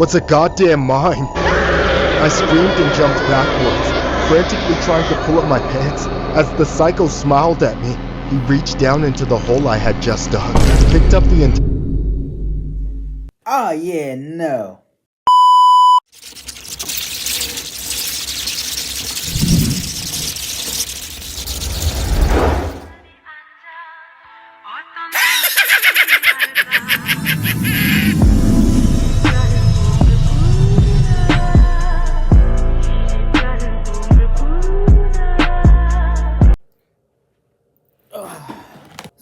was a goddamn mine. I screamed and jumped backwards, frantically trying to pull up my pants. As the psycho smiled at me, he reached down into the hole I had just dug, picked up the Oh yeah, no.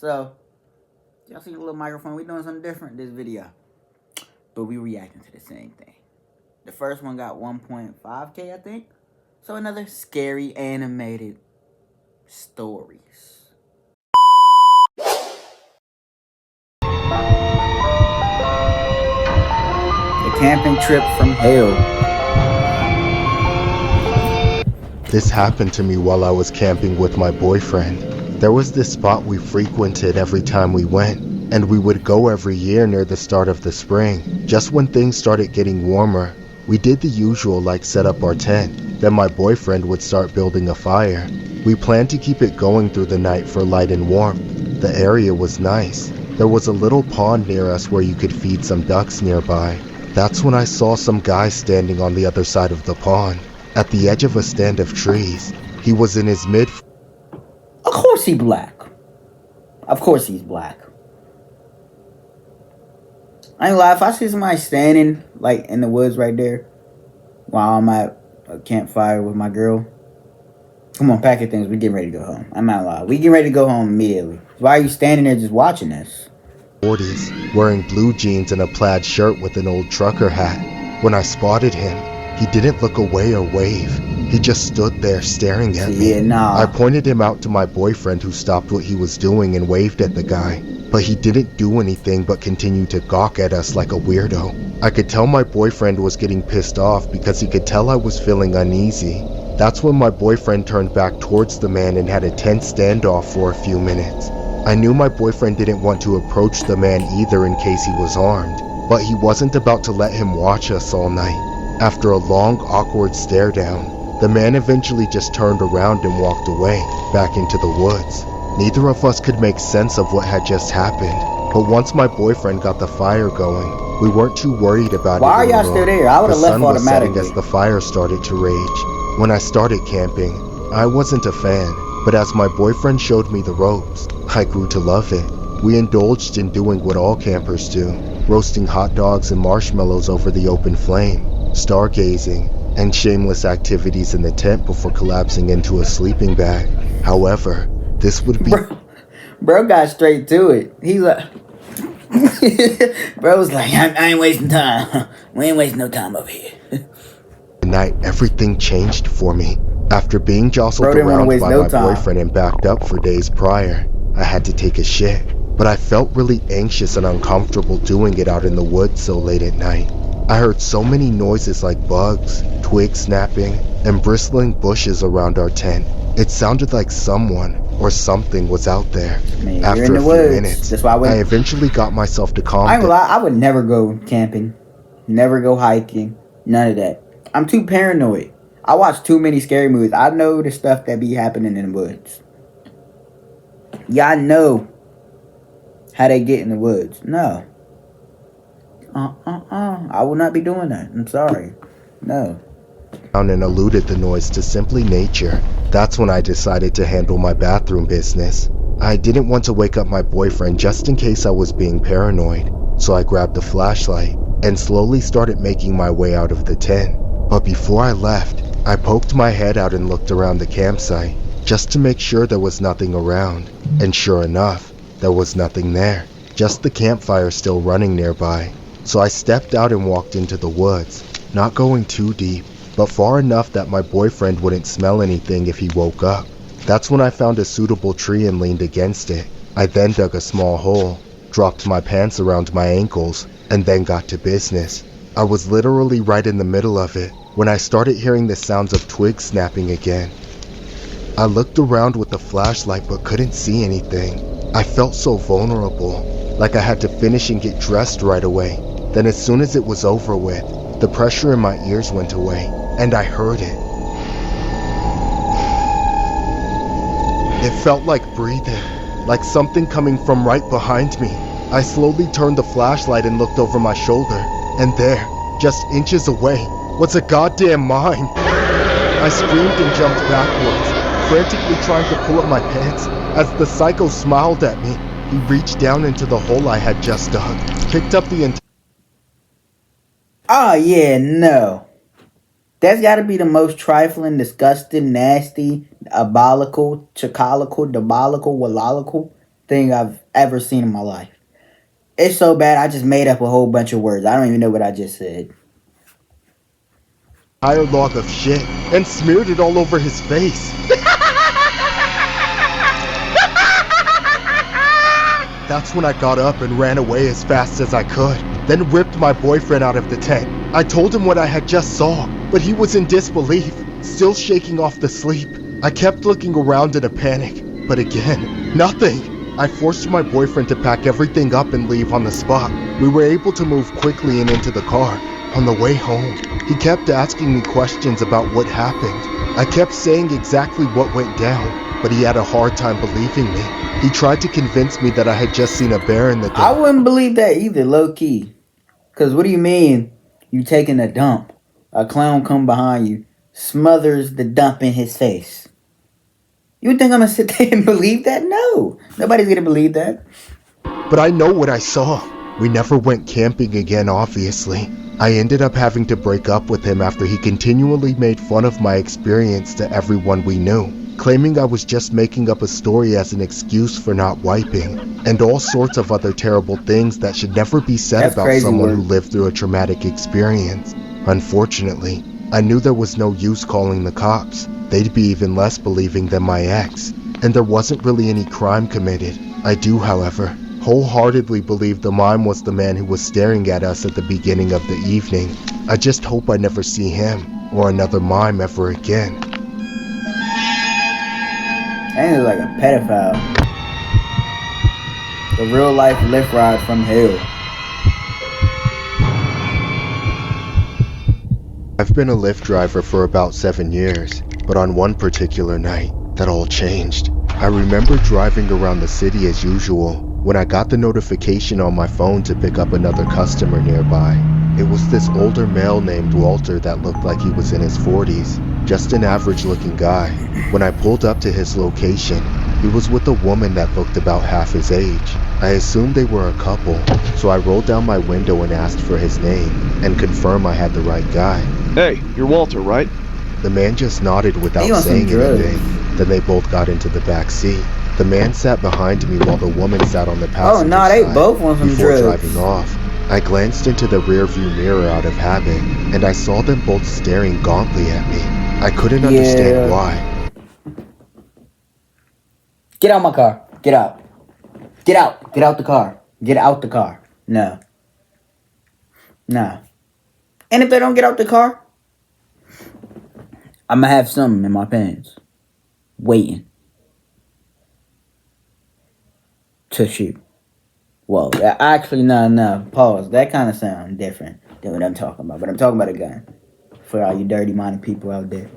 So, y'all see the little microphone? We doing something different this video. But we reacting to the same thing. The first one got 1.5K, I think. So another scary animated stories. The camping trip from hell. This happened to me while I was camping with my boyfriend. There was this spot we frequented every time we went, and we would go every year near the start of the spring. Just when things started getting warmer, we did the usual, like set up our tent. Then my boyfriend would start building a fire. We planned to keep it going through the night for light and warmth. The area was nice. There was a little pond near us where you could feed some ducks nearby. That's when I saw some guy standing on the other side of the pond, at the edge of a stand of trees. He was in his mid. Of course he's black. Of course he's black. I ain't lie, if I see somebody standing like in the woods right there while I'm at a campfire with my girl, come on, pack your things, we getting ready to go home. I'm not lying. We getting ready to go home immediately. Why are you standing there just watching us? 40s, wearing blue jeans and a plaid shirt with an old trucker hat. When I spotted him, he didn't look away or wave. He just stood there staring at me. Yeah, nah. I pointed him out to my boyfriend, who stopped what he was doing and waved at the guy. But he didn't do anything but continue to gawk at us like a weirdo. I could tell my boyfriend was getting pissed off because he could tell I was feeling uneasy. That's when my boyfriend turned back towards the man and had a tense standoff for a few minutes. I knew my boyfriend didn't want to approach the man either in case he was armed, but he wasn't about to let him watch us all night. After a long, awkward stare down, the man eventually just turned around and walked away, back into the woods. Neither of us could make sense of what had just happened, but once my boyfriend got the fire going, we weren't too worried about it. Why are y'all still there? I would have left automatically. The sun was setting as the fire started to rage. When I started camping, I wasn't a fan, but as my boyfriend showed me the ropes, I grew to love it. We indulged in doing what all campers do, roasting hot dogs and marshmallows over the open flame, stargazing, and shameless activities in the tent before collapsing into a sleeping bag. However, this would be... Bro got straight to it. He's like... Bro was like, I ain't wasting time. We ain't wasting no time over here. The night everything changed for me. After being jostled around by my boyfriend and backed up for days prior, I had to take a shit. But I felt really anxious and uncomfortable doing it out in the woods so late at night. I heard so many noises like bugs, twigs snapping, and bristling bushes around our tent. It sounded like someone or something was out there. Man, after a few minutes, that's why I eventually got myself to calm down. I would never go camping, never go hiking, none of that. I'm too paranoid. I watch too many scary movies. I know the stuff that be happening in the woods. Y'all know how they get in the woods. No. I will not be doing that. I'm sorry. No. And eluded the noise to simply nature. That's when I decided to handle my bathroom business. I didn't want to wake up my boyfriend just in case I was being paranoid, so I grabbed a flashlight and slowly started making my way out of the tent. But before I left, I poked my head out and looked around the campsite just to make sure there was nothing around. And sure enough, there was nothing there, just the campfire still running nearby. So I stepped out and walked into the woods, not going too deep, but far enough that my boyfriend wouldn't smell anything if he woke up. That's when I found a suitable tree and leaned against it. I then dug a small hole, dropped my pants around my ankles, and then got to business. I was literally right in the middle of it when I started hearing the sounds of twigs snapping again. I looked around with the flashlight but couldn't see anything. I felt so vulnerable, like I had to finish and get dressed right away. Then as soon as it was over with, The pressure in my ears went away, and I heard it. It felt like breathing, like something coming from right behind me. I slowly turned the flashlight and looked over my shoulder, and there, just inches away, was a goddamn mime. I screamed and jumped backwards, frantically trying to pull up my pants. As the psycho smiled at me, he reached down into the hole I had just dug, picked up the entire... Oh yeah, no. That's gotta be the most trifling, disgusting, nasty, diabolical, diabolical thing I've ever seen in my life. It's so bad I just made up a whole bunch of words. I don't even know what I just said. entire log of shit and smeared it all over his face. That's when I got up and ran away as fast as I could, then ripped my boyfriend out of the tent. I told him what I had just saw, but he was in disbelief, still shaking off the sleep. I kept looking around in a panic, but again, nothing. I forced my boyfriend to pack everything up and leave on the spot. We were able to move quickly and into the car. On the way home, he kept asking me questions about what happened. I kept saying exactly what went down, but he had a hard time believing me. He tried to convince me that I had just seen a bear in the I wouldn't believe that either, low-key. Because what do you mean you taking a dump? A clown come behind you, smothers the dump in his face. You think I'm going to sit there and believe that? No. Nobody's going to believe that. But I know what I saw. We never went camping again, obviously. I ended up having to break up with him after he continually made fun of my experience to everyone we knew, claiming I was just making up a story as an excuse for not wiping, and all sorts of other terrible things that should never be said That's about someone word. who lived through a traumatic experience. Unfortunately, I knew there was no use calling the cops. They'd be even less believing than my ex, and there wasn't really any crime committed. I do, however, wholeheartedly believe the mime was the man who was staring at us at the beginning of the evening. I just hope I never see him or another mime ever again. That is like a pedophile. The real life lift ride from hell. I've been a Lyft driver for about 7 years, but on one particular night, that all changed. I remember driving around the city as usual when I got the notification on my phone to pick up another customer nearby. It was this older male named Walter that looked like he was in his 40s, just an average looking guy. When I pulled up to his location, he was with a woman that looked about half his age. I assumed they were a couple, so I rolled down my window and asked for his name, and confirmed I had the right guy. Hey, you're Walter, right? The man just nodded without saying anything. Then they both got into the back seat. The man sat behind me while the woman sat on the passenger Oh, no, they side both want some before drugs. driving off. I glanced into the rearview mirror out of habit, and I saw them both staring gauntly at me. I couldn't understand why. Get out my car. Get out. Get out. Get out the car. Get out the car. No. No. And if they don't get out the car, I'm going to have something in my pants. Waiting. To shoot. Well, actually, no. Pause. That kind of sounds different than what I'm talking about. But I'm talking about a gun. For all you dirty-minded people out there.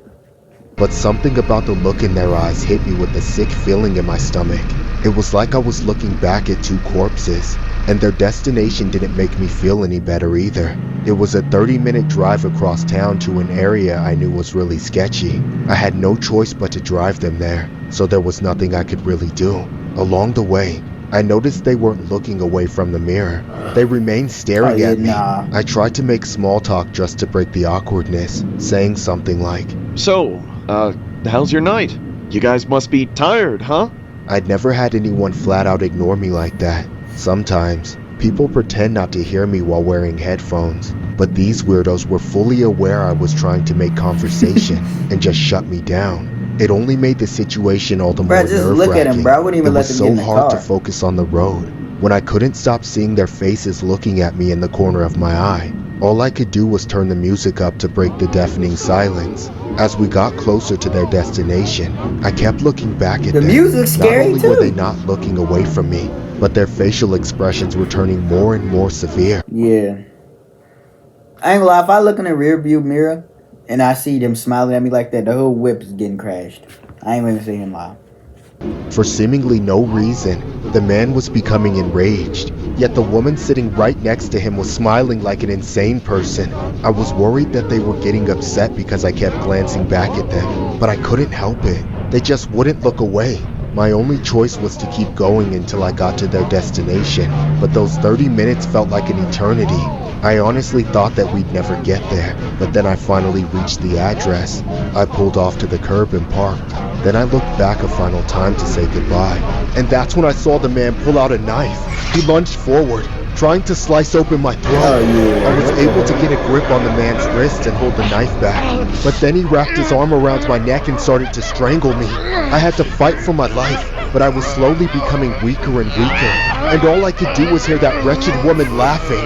But something about the look in their eyes hit me with a sick feeling in my stomach. It was like I was looking back at two corpses, and their destination didn't make me feel any better either. It was a 30-minute drive across town to an area I knew was really sketchy. I had no choice but to drive them there, so there was nothing I could really do. Along the way, I noticed they weren't looking away from the mirror. They remained staring at me. Nah. I tried to make small talk just to break the awkwardness, saying something like, So, how's your night? You guys must be tired, huh? I'd never had anyone flat out ignore me like that. Sometimes, people pretend not to hear me while wearing headphones, but these weirdos were fully aware I was trying to make conversation and just shut me down. It only made the situation all the more Bro, just look at him, nerve-wracking. bro. I wouldn't even It let was them get in so the hard car. to focus on the road when I couldn't stop seeing their faces looking at me in the corner of my eye. All I could do was turn the music up to break the deafening silence. As we got closer to their destination, I kept looking back at them. The music's scary, Not only too. were they not looking away from me, but their facial expressions were turning more and more severe. Yeah. I ain't gonna lie, if I look in the rear view mirror and I see them smiling at me like that, the whole whip is getting crashed. I ain't gonna say him lie. For seemingly no reason, the man was becoming enraged, yet the woman sitting right next to him was smiling like an insane person. I was worried that they were getting upset because I kept glancing back at them, but I couldn't help it. They just wouldn't look away. My only choice was to keep going until I got to their destination, but those 30 minutes felt like an eternity. I honestly thought that we'd never get there, but then I finally reached the address. I pulled off to the curb and parked. Then I looked back a final time to say goodbye, and that's when I saw the man pull out a knife. He lunged forward, trying to slice open my throat. I was able to get a grip on the man's wrist and hold the knife back, but then he wrapped his arm around my neck and started to strangle me. I had to fight for my life, but I was slowly becoming weaker and weaker, and all I could do was hear that wretched woman laughing.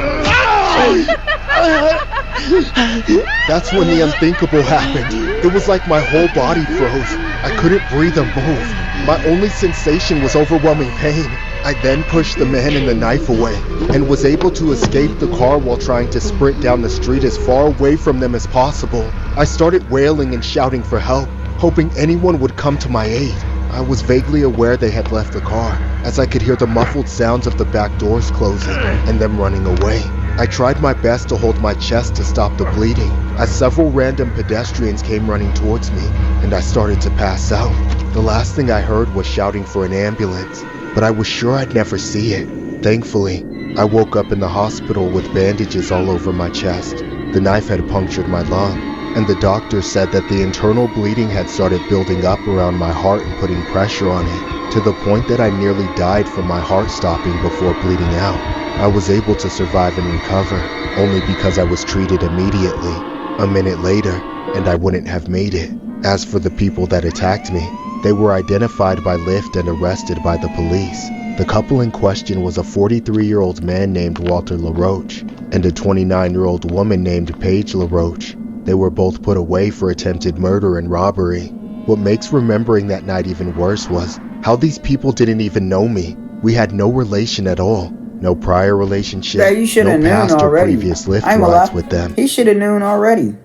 That's when the unthinkable happened. It was like my whole body froze. I couldn't breathe or move. My only sensation was overwhelming pain. I then pushed the man and the knife away, and was able to escape the car while trying to sprint down the street as far away from them as possible. I started wailing and shouting for help, hoping anyone would come to my aid. I was vaguely aware they had left the car, as I could hear the muffled sounds of the back doors closing and them running away. I tried my best to hold my chest to stop the bleeding, as several random pedestrians came running towards me, and I started to pass out. The last thing I heard was shouting for an ambulance, but I was sure I'd never see it. Thankfully, I woke up in the hospital with bandages all over my chest. The knife had punctured my lung, and the doctor said that the internal bleeding had started building up around my heart and putting pressure on it, to the point that I nearly died from my heart stopping before bleeding out. I was able to survive and recover, only because I was treated immediately. A minute later, and I wouldn't have made it. As for the people that attacked me, they were identified by Lyft and arrested by the police. The couple in question was a 43-year-old man named Walter LaRoche and a 29-year-old woman named Paige LaRoche. They were both put away for attempted murder and robbery. What makes remembering that night even worse was how these people didn't even know me. We had no relation at all. No prior relationship, Yeah, you no known past or already. previous Lyft I ain't gonna rides lie. with them. He should have known already.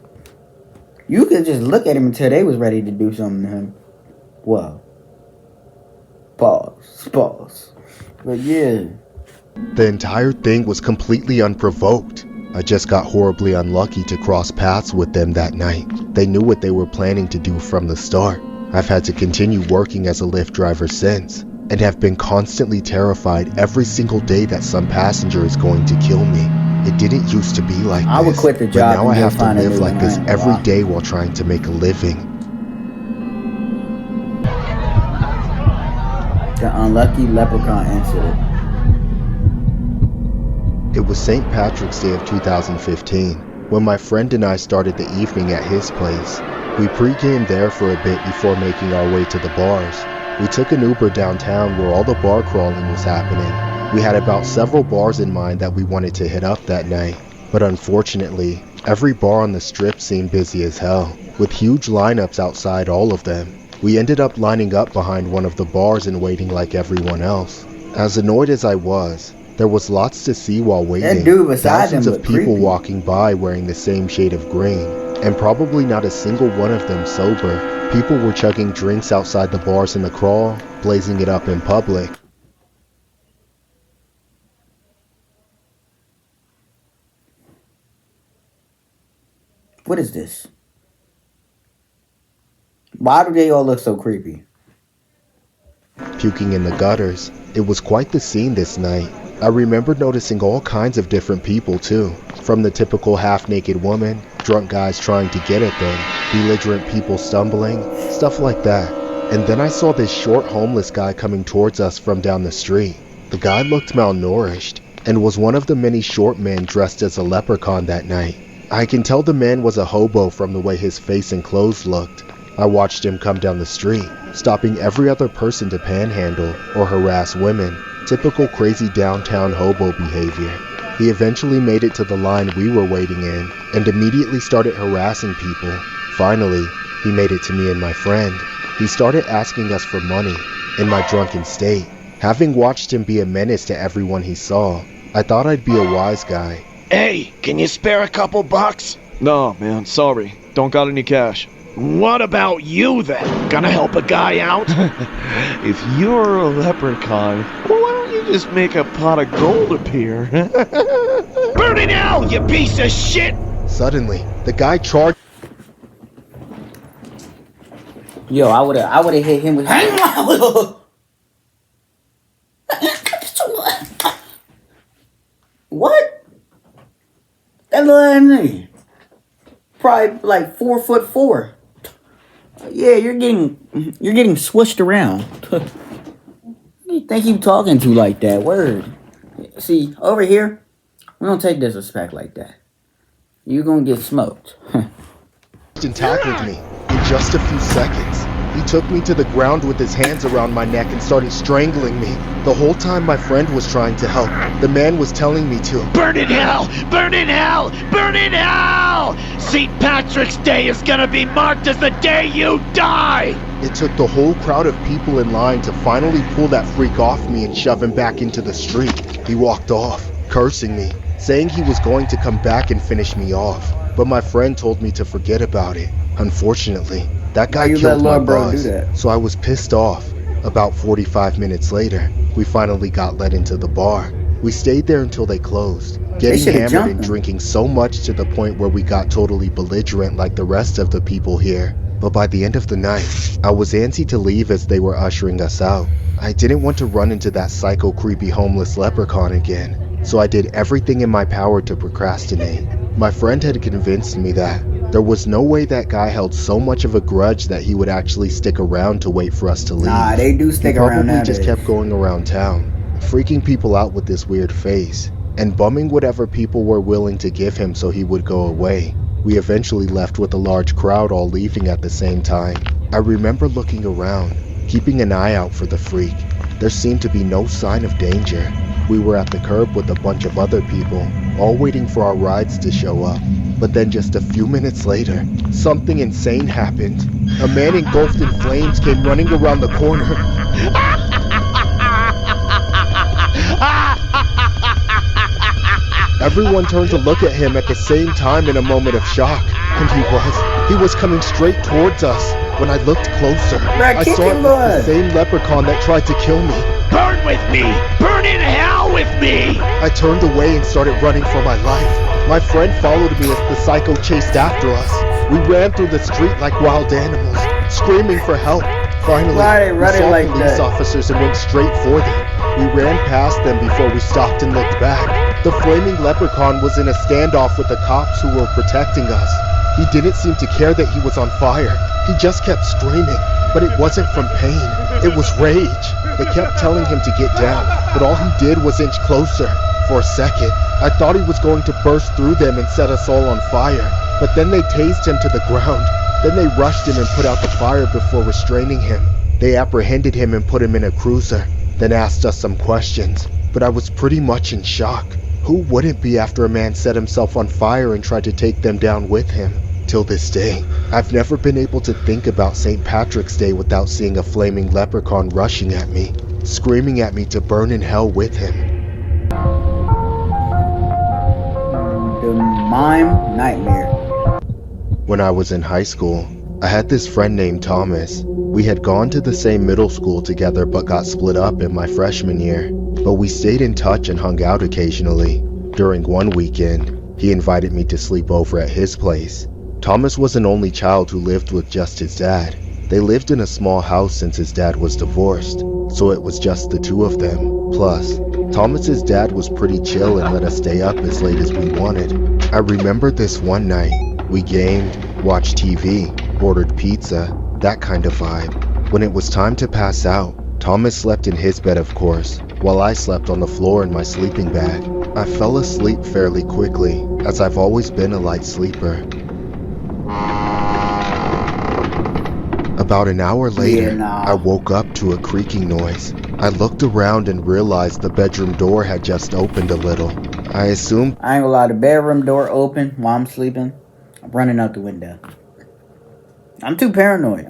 You could just look at him until they was ready to do something to him. Well, pause. But yeah. The entire thing was completely unprovoked. I just got horribly unlucky to cross paths with them that night. They knew what they were planning to do from the start. I've had to continue working as a Lyft driver since, and have been constantly terrified every single day that some passenger is going to kill me. It didn't used to be like this, I would quit the job but now and I go have to find a live new like one, this I ain't gonna every lie. day while trying to make a living. The unlucky leprechaun incident. It was St. Patrick's Day of 2015, when my friend and I started the evening at his place. We pre-gamed there for a bit before making our way to the bars. We took an Uber downtown where all the bar crawling was happening. We had about several bars in mind that we wanted to hit up that night, but unfortunately, every bar on the strip seemed busy as hell, with huge lineups outside all of them. We ended up lining up behind one of the bars and waiting like everyone else. As annoyed as I was, there was lots to see while waiting. That dude beside Thousands them of looked people creepy. walking by wearing the same shade of green, and probably not a single one of them sober. People were chugging drinks outside the bars in the crawl, blazing it up in public. What is this? Why do they all look so creepy? Puking in the gutters. It was quite the scene this night. I remember noticing all kinds of different people too, from the typical half-naked woman, drunk guys trying to get at them, belligerent people stumbling, stuff like that. And then I saw this short homeless guy coming towards us from down the street. The guy looked malnourished, and was one of the many short men dressed as a leprechaun that night. I can tell the man was a hobo from the way his face and clothes looked. I watched him come down the street, stopping every other person to panhandle or harass women. Typical crazy downtown hobo behavior. He eventually made it to the line we were waiting in, and immediately started harassing people. Finally, he made it to me and my friend. He started asking us for money, in my drunken state. Having watched him be a menace to everyone he saw, I thought I'd be a wise guy, Hey, can you spare a couple bucks? No, man, sorry. Don't got any cash. What about you then? Gonna help a guy out? If you're a leprechaun, well, why don't you just make a pot of gold appear? Burn in hell, you piece of shit! Suddenly, the guy charged. Yo, I would've hit him with. What? That little ass nigga. Probably like 4'4". Yeah, you're getting swished around. Who you think you talking to like that? Word. See, over here, we don't take disrespect like that. You gonna get smoked. And tackled me in just a few seconds. He took me to the ground with his hands around my neck and started strangling me. The whole time my friend was trying to help, the man was telling me to burn in hell! Burn in hell! Burn in hell! St. Patrick's Day is gonna be marked as the day you die! It took the whole crowd of people in line to finally pull that freak off me and shove him back into the street. He walked off, cursing me, saying he was going to come back and finish me off. But my friend told me to forget about it. Unfortunately, that guy killed my buzz, so I was pissed off. About 45 minutes later, we finally got let into the bar. We stayed there until they closed, getting hammered and drinking so much to the point where we got totally belligerent like the rest of the people here. But by the end of the night, I was antsy to leave as they were ushering us out. I didn't want to run into that psycho creepy homeless leprechaun again, so I did everything in my power to procrastinate. My friend had convinced me that there was no way that guy held so much of a grudge that he would actually stick around to wait for us to leave. Nah, they do stick around nowadays. He probably just kept going around town, freaking people out with this weird face, and bumming whatever people were willing to give him so he would go away. We eventually left with a large crowd all leaving at the same time. I remember looking around, keeping an eye out for the freak. There seemed to be no sign of danger. We were at the curb with a bunch of other people, all waiting for our rides to show up. But then just a few minutes later, something insane happened. A man engulfed in flames came running around the corner. Everyone turned to look at him at the same time in a moment of shock. And he was coming straight towards us. When I looked closer, I saw it was the same leprechaun that tried to kill me. Burn with me! Burn in hell with me! I turned away and started running for my life. My friend followed me as the psycho chased after us. We ran through the street like wild animals, screaming for help. Finally, we saw like police officers and went straight for them. We ran past them before we stopped and looked back. The flaming leprechaun was in a standoff with the cops who were protecting us. He didn't seem to care that he was on fire. He just kept screaming, but it wasn't from pain. It was rage. They kept telling him to get down, but all he did was inch closer. For a second, I thought he was going to burst through them and set us all on fire. But then they tased him to the ground. Then they rushed him and put out the fire before restraining him. They apprehended him and put him in a cruiser, then asked us some questions. But I was pretty much in shock. Who wouldn't be after a man set himself on fire and tried to take them down with him? Till this day, I've never been able to think about St. Patrick's Day without seeing a flaming leprechaun rushing at me, screaming at me to burn in hell with him. The mime nightmare. When I was in high school, I had this friend named Thomas. We had gone to the same middle school together but got split up in my freshman year. But we stayed in touch and hung out occasionally. During one weekend, he invited me to sleep over at his place. Thomas was an only child who lived with just his dad. They lived in a small house since his dad was divorced, so it was just the two of them. Plus, Thomas's dad was pretty chill and let us stay up as late as we wanted. I remember this one night. We gamed, watched TV, ordered pizza, that kind of vibe. When it was time to pass out, Thomas slept in his bed, of course, while I slept on the floor in my sleeping bag. I fell asleep fairly quickly, as I've always been a light sleeper. About an hour later, I woke up to a creaking noise. I looked around and realized the bedroom door had just opened a little. I assumed... I ain't gonna lie, the bedroom door open while I'm sleeping. I'm running out the window. I'm too paranoid.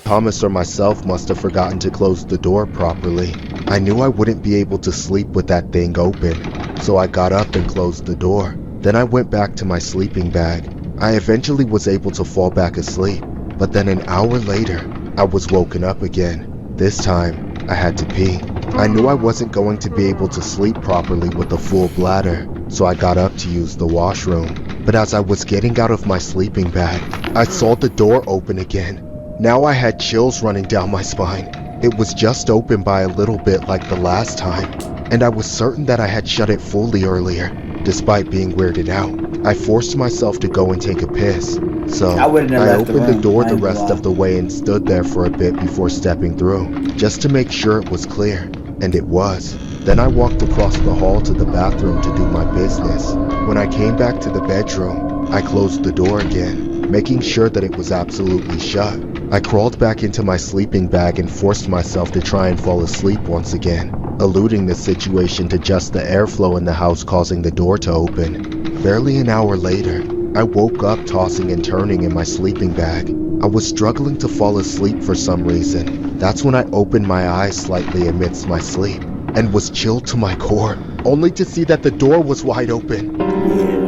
Thomas or myself must have forgotten to close the door properly. I knew I wouldn't be able to sleep with that thing open, so I got up and closed the door. Then I went back to my sleeping bag. I eventually was able to fall back asleep, but then an hour later, I was woken up again. This time, I had to pee. I knew I wasn't going to be able to sleep properly with a full bladder, so I got up to use the washroom. But as I was getting out of my sleeping bag, I saw the door open again. Now I had chills running down my spine. It was just open by a little bit like the last time, and I was certain that I had shut it fully earlier, despite being weirded out. I forced myself to go and take a piss, so I opened the door the rest of the way and stood there for a bit before stepping through, just to make sure it was clear, and it was. Then I walked across the hall to the bathroom to do my business. When I came back to the bedroom, I closed the door again, making sure that it was absolutely shut. I crawled back into my sleeping bag and forced myself to try and fall asleep once again, eluding the situation to just the airflow in the house causing the door to open. Barely an hour later, I woke up tossing and turning in my sleeping bag. I was struggling to fall asleep for some reason. That's when I opened my eyes slightly amidst my sleep, and was chilled to my core, only to see that the door was wide open.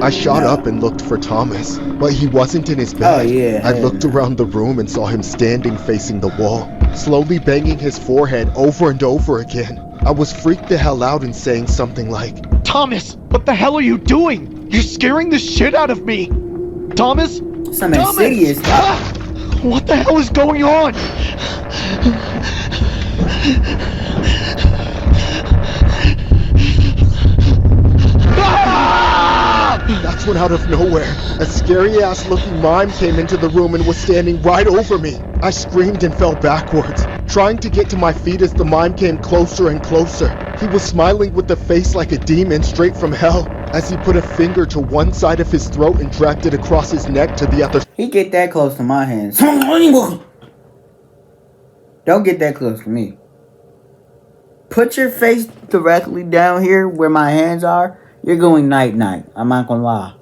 I shot up and looked for Thomas, but he wasn't in his bed. I looked around the room and saw him standing facing the wall, slowly banging his forehead over and over again. I was freaked the hell out and saying something like, Thomas, what the hell are you doing? You're scaring the shit out of me! Thomas? Some insidious stuff. What the hell is going on? That's when out of nowhere, a scary-ass looking mime came into the room and was standing right over me. I screamed and fell backwards, trying to get to my feet as the mime came closer and closer. He was smiling with a face like a demon straight from hell, as he put a finger to one side of his throat and dragged it across his neck to the other. He get that close to my hands. Don't get that close to me. Put your face directly down here where my hands are. You're going night-night. I'm not gonna lie.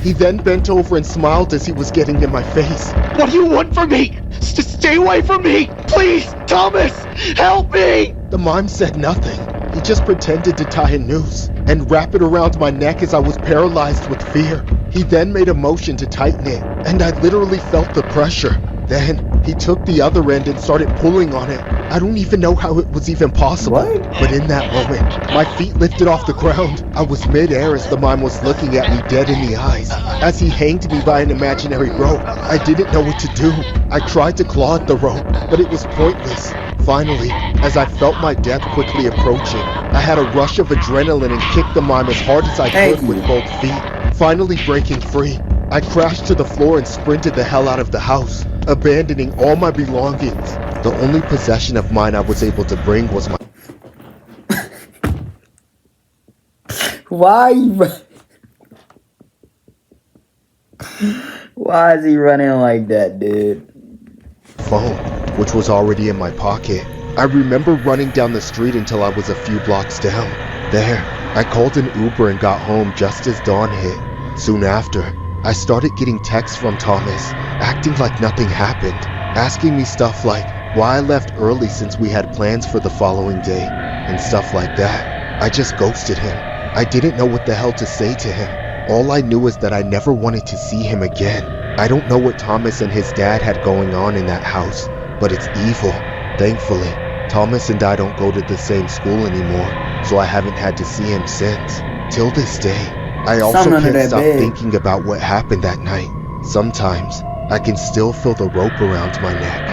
He then bent over and smiled as he was getting in my face. What do you want from me? Stay away from me! Please, Thomas! Help me! The mime said nothing. He just pretended to tie a noose and wrap it around my neck as I was paralyzed with fear. He then made a motion to tighten it, and I literally felt the pressure. Then he took the other end and started pulling on it. I don't even know how it was even possible. But in that moment, my feet lifted off the ground. I was mid-air as the mime was looking at me dead in the eyes. As he hanged me by an imaginary rope, I didn't know what to do. I tried to claw at the rope, but it was pointless. Finally, as I felt my death quickly approaching, I had a rush of adrenaline and kicked the mime as hard as I could with both feet. Finally breaking free, I crashed to the floor and sprinted the hell out of the house, abandoning all my belongings. The only possession of mine I was able to bring was my... Why is he running like that, dude? phone, which was already in my pocket. I remember running down the street until I was a few blocks down. There, I called an Uber and got home just as dawn hit. Soon after, I started getting texts from Thomas, acting like nothing happened, asking me stuff like why I left early since we had plans for the following day, and stuff like that. I just ghosted him. I didn't know what the hell to say to him. All I knew is that I never wanted to see him again. I don't know what Thomas and his dad had going on in that house, but it's evil. Thankfully, Thomas and I don't go to the same school anymore, so I haven't had to see him since. Till this day, I also can't stop thinking about what happened that night. Sometimes, I can still feel the rope around my neck.